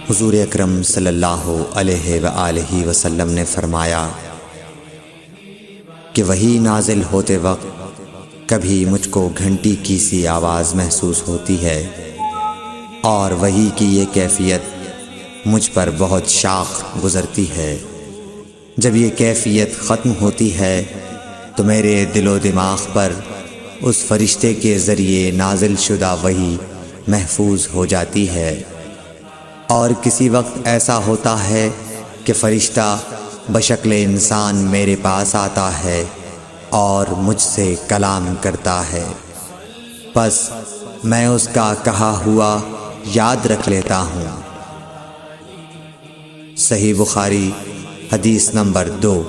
حضور اکرم صلی اللہ علیہ وآلہ وسلم نے فرمایا کہ وحی نازل ہوتے وقت کبھی مجھ کو گھنٹی کی سی آواز محسوس ہوتی ہے، اور وحی کی یہ کیفیت مجھ پر بہت شاق گزرتی ہے۔ جب یہ کیفیت ختم ہوتی ہے تو میرے دل و دماغ پر اس فرشتے کے ذریعے نازل شدہ وحی محفوظ ہو جاتی ہے، اور کسی وقت ایسا ہوتا ہے کہ فرشتہ بشکل انسان میرے پاس آتا ہے اور مجھ سے کلام کرتا ہے، پس میں اس کا کہا ہوا یاد رکھ لیتا ہوں۔ صحیح بخاری حدیث نمبر 2۔